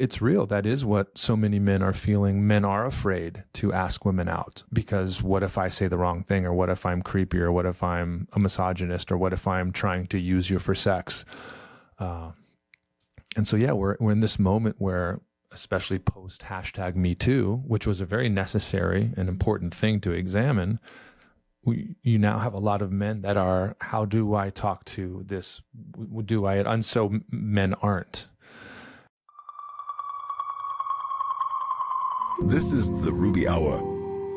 it's real. That is what so many men are feeling. Men are afraid to ask women out because what if I say the wrong thing, or what if I'm creepy, or what if I'm a misogynist, or what if I'm trying to use you for sex? And so, yeah, we're in this moment where, especially post #MeToo, which was a very necessary and important thing to examine, you now have a lot of men that are, how do I talk to this? Do I? And so men aren't. This is the Ruby Hour.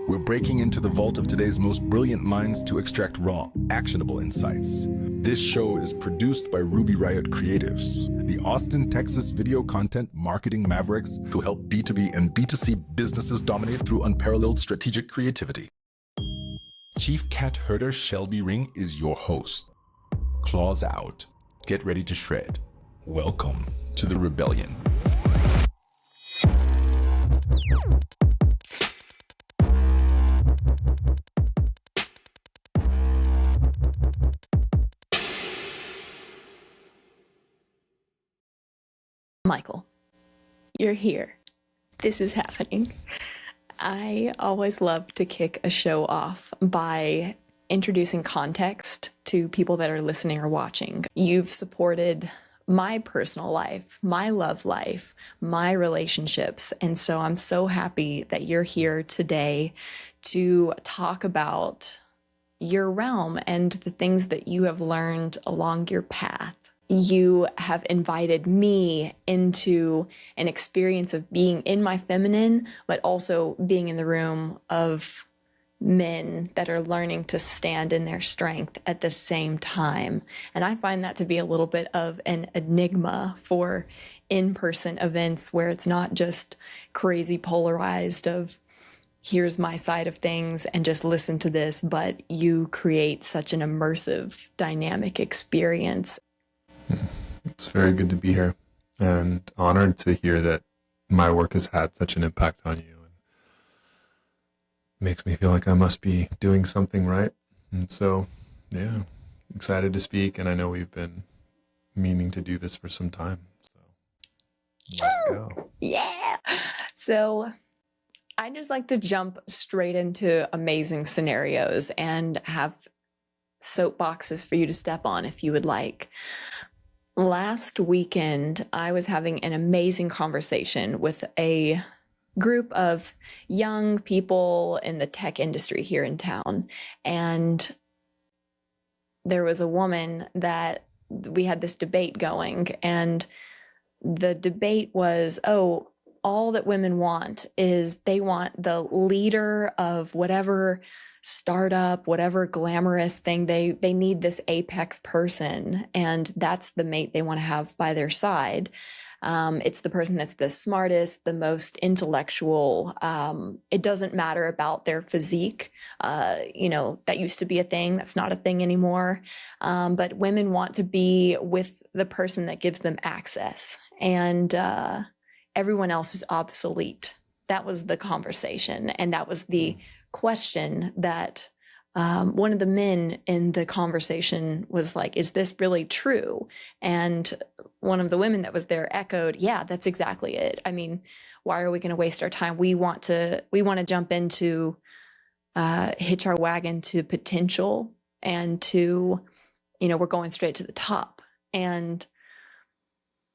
We're breaking into the vault of today's most brilliant minds to extract raw, actionable insights. This show is produced by Ruby Riot Creatives, the Austin, Texas video content marketing mavericks who help B2B and B2C businesses dominate through unparalleled strategic creativity. Chief Cat Herder Shelby Ring is your host. Claws out. Get ready to shred. Welcome to the rebellion. Michael, you're here. This is happening. I always love to kick a show off by introducing context to people that are listening or watching. You've supported my personal life, my love life, my relationships, and so I'm so happy that you're here today to talk about your realm and the things that you have learned along your path. You have invited me into an experience of being in my feminine, but also being in the room of men that are learning to stand in their strength at the same time. And I find that to be a little bit of an enigma for in-person events where it's not just crazy polarized of here's my side of things and just listen to this, but you create such an immersive, dynamic experience. It's very good to be here and honored to hear that my work has had such an impact on you, and makes me feel like I must be doing something right. And so, yeah, excited to speak. And I know we've been meaning to do this for some time. So let's go. Yeah. So I just like to jump straight into amazing scenarios and have soapboxes for you to step on if you would like. Last weekend, I was having an amazing conversation with a group of young people in the tech industry here in town. And there was a woman that we had this debate going, and the debate was, all that women want is they want the leader of whatever startup, whatever glamorous thing, they need this apex person, and that's the mate they want to have by their side. It's the person that's the smartest, the most intellectual. It doesn't matter about their physique. That used to be a thing. That's not a thing anymore. But women want to be with the person that gives them access, and everyone else is obsolete. That was the conversation, and that was the question that one of the men in the conversation was like, is this really true? And one of the women that was there echoed, yeah, that's exactly it. I mean, why are we going to waste our time? We want to jump into, hitch our wagon to potential, and to, we're going straight to the top. And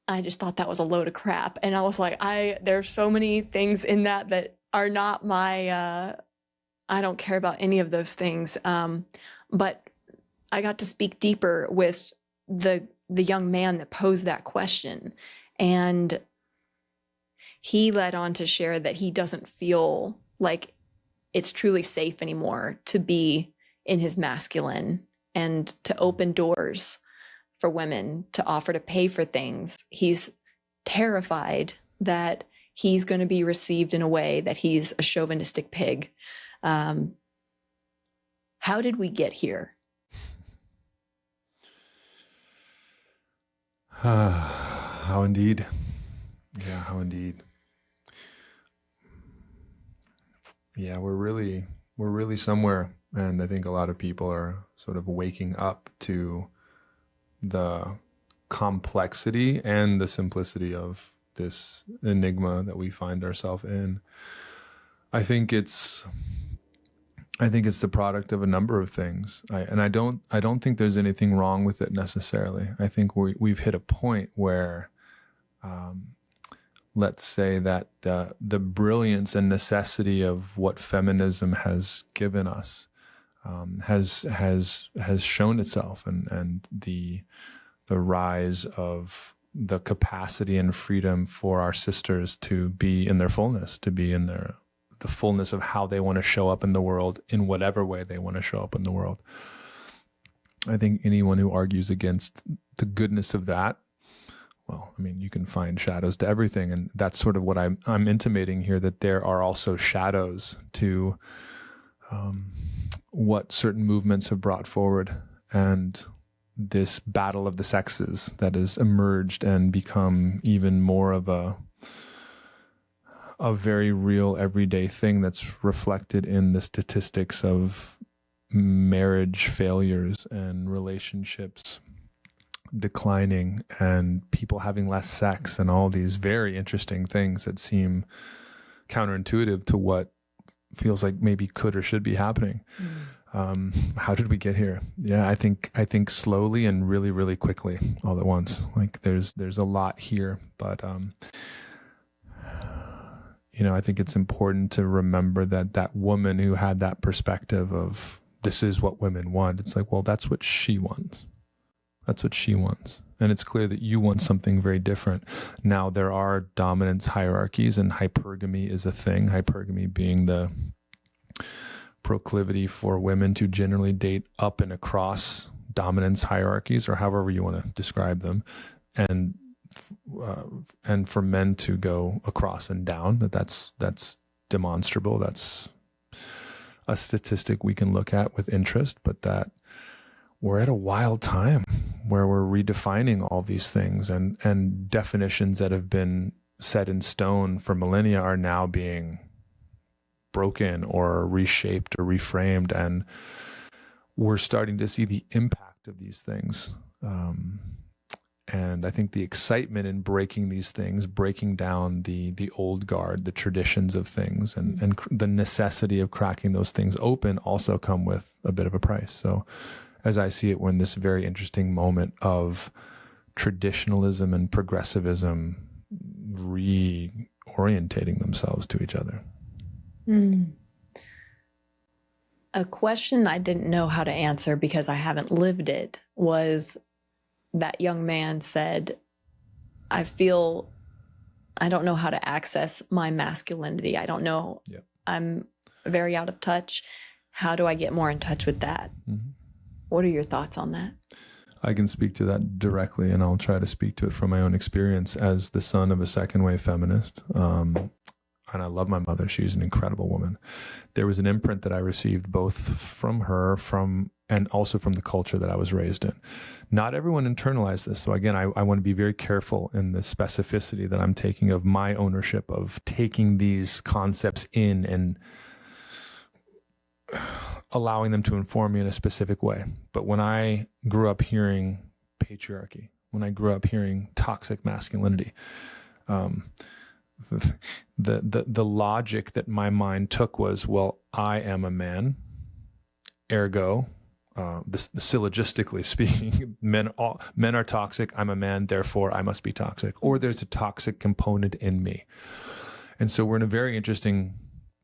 I just thought that was a load of crap. And I was like, there's so many things in that are not my, I don't care about any of those things. But I got to speak deeper with the young man that posed that question. And he led on to share that he doesn't feel like it's truly safe anymore to be in his masculine and to open doors for women, to offer to pay for things. He's terrified that he's going to be received in a way that he's a chauvinistic pig. How did we get here? How indeed. Yeah, how indeed. Yeah, we're really somewhere. And I think a lot of people are sort of waking up to the complexity and the simplicity of this enigma that we find ourselves in. I think it's the product of a number of things. I don't think there's anything wrong with it necessarily. I think we've hit a point where, let's say that the brilliance and necessity of what feminism has given us has shown itself, and the rise of the capacity and freedom for our sisters to be in their fullness, to be in the fullness of how they want to show up in the world, in whatever way they want to show up in the world. I think anyone who argues against the goodness of that, well, I mean, you can find shadows to everything. And that's sort of what I'm intimating here, that there are also shadows to what certain movements have brought forward, and this battle of the sexes that has emerged and become even more of a very real everyday thing that's reflected in the statistics of marriage failures and relationships declining and people having less sex and all these very interesting things that seem counterintuitive to what feels like maybe could or should be happening. How did we get here? Yeah, I think slowly and really, really quickly all at once. Like there's a lot here, but I think it's important to remember that woman who had that perspective of this is what women want. It's like, well, that's what she wants. That's what she wants. And it's clear that you want something very different. Now, there are dominance hierarchies, and hypergamy is a thing. Hypergamy being the proclivity for women to generally date up and across dominance hierarchies, or however you want to describe them, and for men to go across and down. That's demonstrable. That's a statistic we can look at with interest, but that we're at a wild time where we're redefining all these things, and definitions that have been set in stone for millennia are now being broken or reshaped or reframed, and we're starting to see the impact of these things. And I think the excitement in breaking these things, breaking down the old guard, the traditions of things, and the necessity of cracking those things open also come with a bit of a price. So as I see it, we're in this very interesting moment of traditionalism and progressivism reorientating themselves to each other. A question I didn't know how to answer because I haven't lived it was, that young man said, I don't know how to access my masculinity. I don't know. Yep. I'm very out of touch. How do I get more in touch with that? Mm-hmm. What are your thoughts on that? I can speak to that directly, and I'll try to speak to it from my own experience as the son of a second wave feminist. And I love my mother. She's an incredible woman. There was an imprint that I received both from her, and also from the culture that I was raised in. Not everyone internalized this. So again, I want to be very careful in the specificity that I'm taking of my ownership of taking these concepts in and allowing them to inform me in a specific way. But when I grew up hearing patriarchy, when I grew up hearing toxic masculinity, the logic that my mind took was, well, I am a man, ergo, syllogistically speaking, men are toxic. I'm a man, therefore I must be toxic. Or there's a toxic component in me. And so we're in a very interesting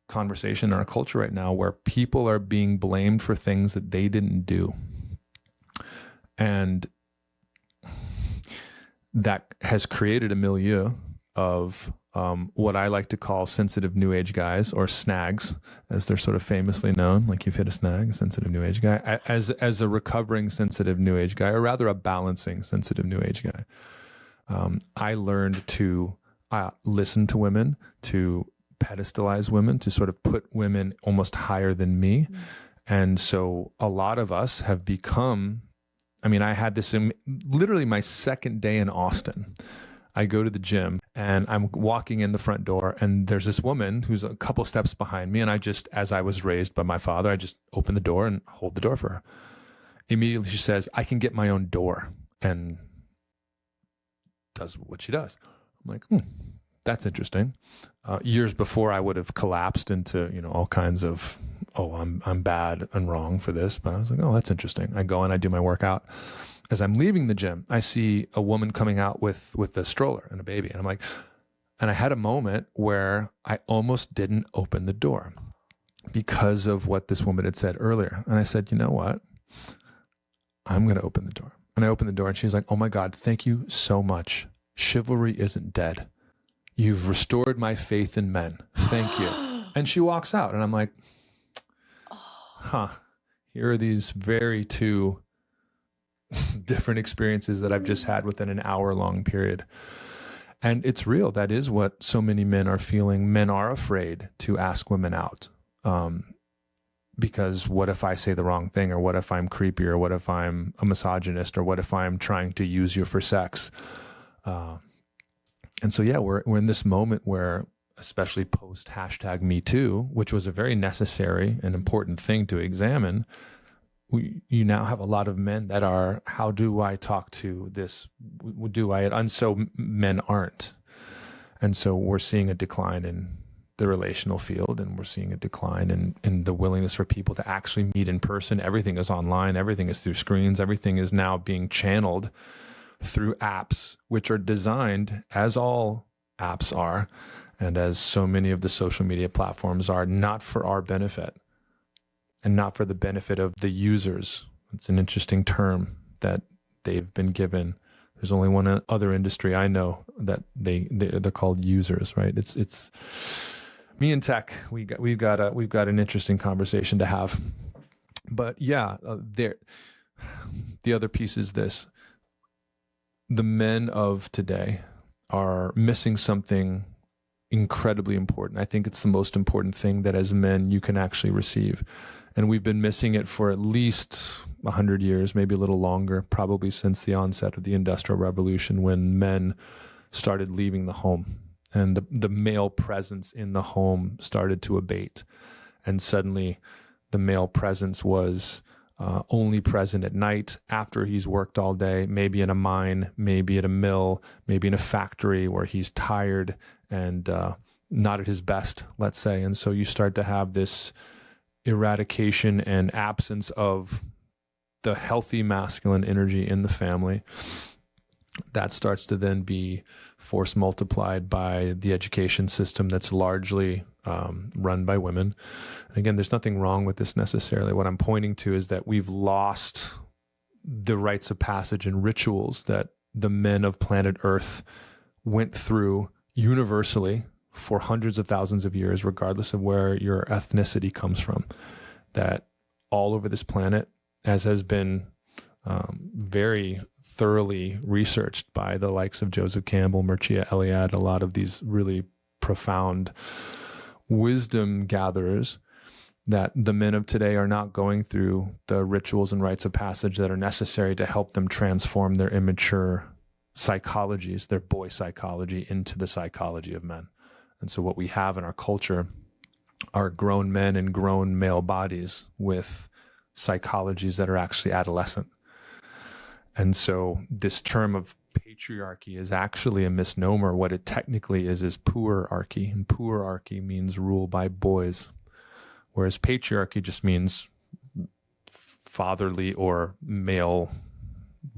conversation in our culture right now where people are being blamed for things that they didn't do. And that has created a milieu of what I like to call sensitive new age guys, or snags, as they're sort of famously known. Like, you've hit a snag, a sensitive new age guy, as a recovering sensitive new age guy, or rather a balancing sensitive new age guy. I learned to listen to women, to pedestalize women, to sort of put women almost higher than me. Mm. And so a lot of us have become, I had this in literally my second day in Austin. I go to the gym and I'm walking in the front door, and there's this woman who's a couple steps behind me. And I just, as I was raised by my father, I just open the door and hold the door for her. Immediately she says, I can get my own door, and does what she does. I'm like, that's interesting. Years before, I would have collapsed into, all kinds of, I'm bad and wrong for this. But I was like, oh, that's interesting. I go and I do my workout. As I'm leaving the gym, I see a woman coming out with a stroller and a baby. And I'm like, and I had a moment where I almost didn't open the door because of what this woman had said earlier. And I said, you know what? I'm going to open the door. And I opened the door and she's like, oh my God, thank you so much. Chivalry isn't dead. You've restored my faith in men. Thank you. And she walks out and I'm like, here are these very two different experiences that I've just had within an hour-long period. And it's real. That is what so many men are feeling. Men are afraid to ask women out. Because what if I say the wrong thing, or what if I'm creepy, or what if I'm a misogynist, or what if I'm trying to use you for sex? And so, yeah, we're in this moment where, especially post #MeToo, which was a very necessary and important thing to examine, you now have a lot of men that are, how do I talk to this? And so men aren't. And so we're seeing a decline in the relational field, and we're seeing a decline in the willingness for people to actually meet in person. Everything is online. Everything is through screens. Everything is now being channeled through apps, which are designed, as all apps are, and as so many of the social media platforms are, not for our benefit and not for the benefit of the users. It's an interesting term that they've been given. There's only one other industry I know that they're called users, right? It's me and tech. We've got an interesting conversation to have. But yeah, the other piece is this: the men of today are missing something incredibly important. I think it's the most important thing that as men you can actually receive. And we've been missing it for at least 100 years, maybe a little longer, probably since the onset of the Industrial Revolution, when men started leaving the home and the male presence in the home started to abate. And suddenly the male presence was only present at night after he's worked all day, maybe in a mine, maybe at a mill, maybe in a factory where he's tired and not at his best, let's say. And so you start to have this eradication and absence of the healthy masculine energy in the family. That starts to then be force multiplied by the education system that's largely run by women. And again, there's nothing wrong with this necessarily. What I'm pointing to is that we've lost the rites of passage and rituals that the men of planet Earth went through universally for hundreds of thousands of years, regardless of where your ethnicity comes from, that all over this planet, as has been very thoroughly researched by the likes of Joseph Campbell, Mircea Eliade, a lot of these really profound wisdom gatherers, that the men of today are not going through the rituals and rites of passage that are necessary to help them transform their immature psychologies, their boy psychology, into the psychology of men. And so what we have in our culture are grown men and grown male bodies with psychologies that are actually adolescent. And so this term of patriarchy is actually a misnomer. What it technically is poorarchy. And poorarchy means rule by boys, whereas patriarchy just means fatherly or male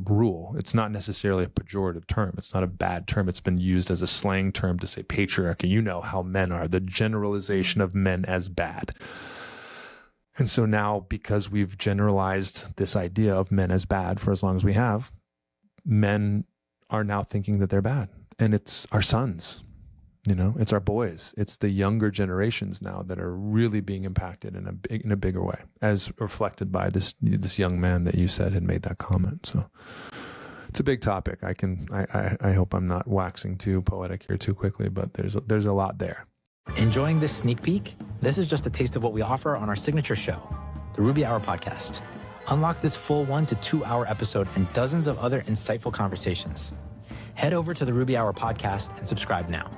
rule. It's not necessarily a pejorative term. It's not a bad term. It's been used as a slang term to say patriarchy. You know how men are, the generalization of men as bad. And so now, because we've generalized this idea of men as bad for as long as we have, men are now thinking that they're bad. And it's our sons, it's our boys. It's the younger generations now that are really being impacted in a bigger way, as reflected by this young man that you said had made that comment. So it's a big topic. I hope I'm not waxing too poetic here too quickly, but there's a lot there. Enjoying this sneak peek? This is just a taste of what we offer on our signature show, the Ruby Hour Podcast. Unlock this full 1 to 2 hour episode and dozens of other insightful conversations. Head over to the Ruby Hour Podcast and subscribe now.